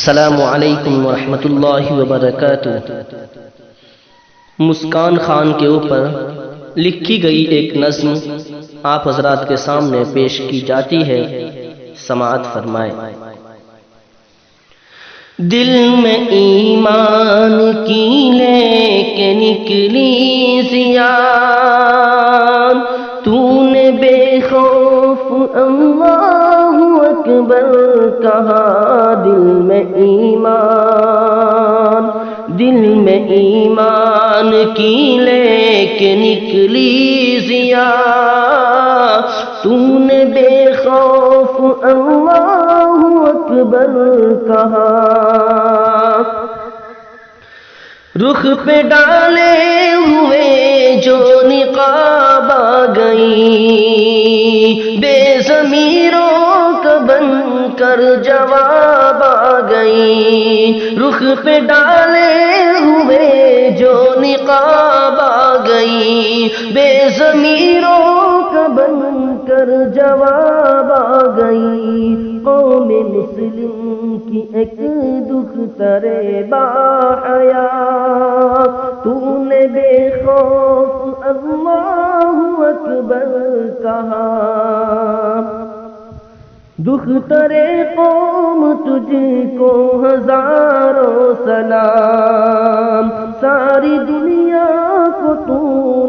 السلام علیکم ورحمۃ اللہ وبرکاتہ۔ مسکان خان کے اوپر لکھی گئی ایک نظم آپ حضرات کے سامنے پیش کی جاتی ہے، سماعت فرمائے۔ دل میں ایمان کی لے کے نکلی زیان، تو نے بے خوف اللہ اکبر کہا۔ دل میں ایمان کی لے کے نکلی ضیا، تو نے بے خوف اللہ اکبر کہا۔ رخ پہ ڈالے ہوئے جو نقاب آ گئی، بے ضمیروں کا بن کر جواب آ گئی۔ رخ پہ ڈالے ہوئے جو نقاب آ گئی، بے ضمیروں کا بن کر جواب آ گئی۔ قوم مسلم کی ایک دختر با حیا، تو نے بے خوف اللہ اکبر کہا۔ دختر قوم تجھ کو ہزاروں سلام، ساری دنیا کو تو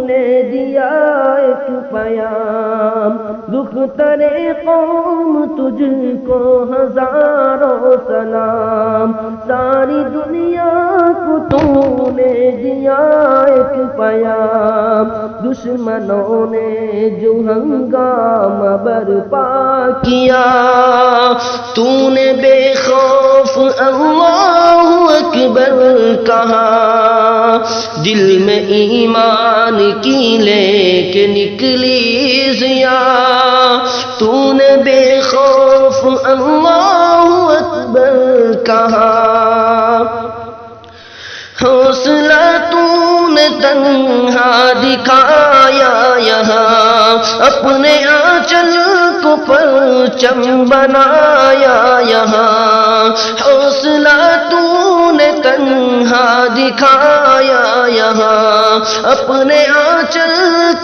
نے دیا ایک پیام۔ دختر قوم تجھ کو ہزاروں سلام، ساری دنیا کو تو نے دیا ایک پیام۔ دشمنوں نے جو ہنگامہ برپا کیا، تو نے بے خوف اللہ اکبر کہا۔ دل میں ایمان کی لے کے نکلی ضیا، تو نے بے خوف اللہ اکبر کہا۔ حوصلہ تو نے تنہا دکھایا یہاں، اپنے آنچل کو پرچم بنایا یہاں۔ حوصلہ تو نے تنہا دکھایا یہاں، اپنے آنچل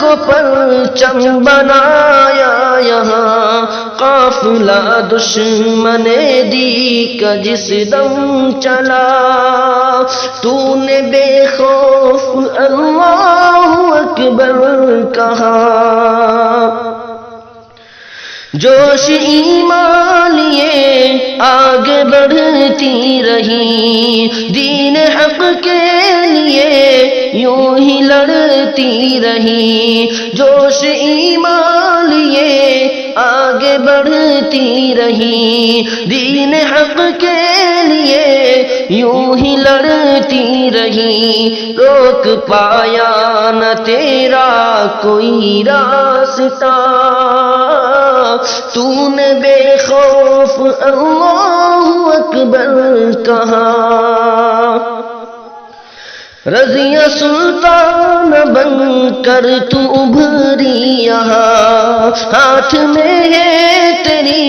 کو پرچم بنایا یہاں۔ قافلہ دشمن دی کا جس دم چلا، تو نے بے خوف اللہ اکبر کہا۔ جوش ایمان لیے آگے بڑھتی رہی، دین حق کے لیے یوں ہی لڑتی رہی۔ جوش ایمان لیے آگے بڑھتی رہی، دین حق کے لیے یوں ہی لڑتی رہی۔ روک پایا نہ تیرا کوئی راستہ، تو نے بے خوف اللہ اکبر کہا۔ رضیہ سلطان بن کر تو ابھری یہاں، ہاتھ میں ہے تیری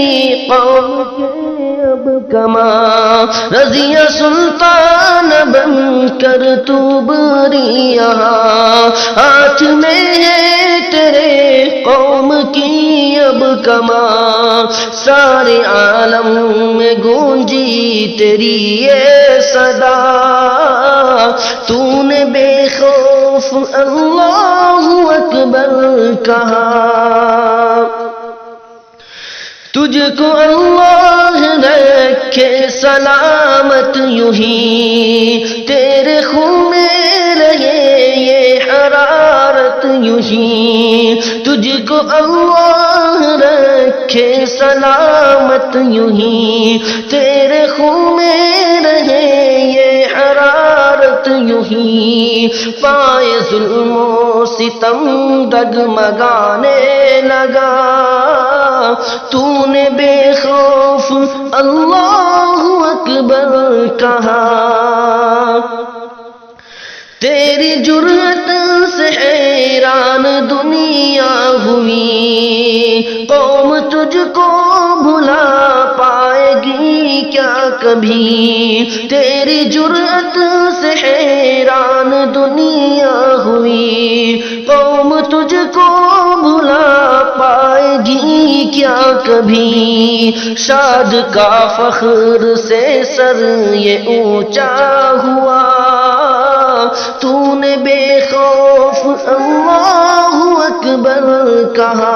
قوم کے اب کما۔ رضیہ سلطان بن کر تو ابھری یہاں، ہاتھ میں ہے تیرے قوم کی اب کما۔ سارے عالم میں گونجی تیری یہ صدا، تو نے بے خوف اللہ اکبر کہا۔ تجھ کو اللہ رکھے سلامت یوں ہی، تیرے خون میں رہے یہ حرارت یوں ہی۔ تجھ کو اللہ رکھے سلامت یوں ہی، تیرے خون میں رہے یہ حرارت یوں ہی۔ پائے ظلم و ستم ڈگمگانے لگا، تو نے بے خوف اللہ اکبر کہا۔ تیری جرأت سے حیران دنیا ہوئی، قوم تجھ کو بھلا پائے گی کیا کبھی تیری جرأت سے حیران دنیا ہوئی قوم تجھ کو بھلا پائے گی کیا کبھی شاد کا فخر سے سر یہ اونچا ہوا تو نے بے خوف اللہ اکبر کہا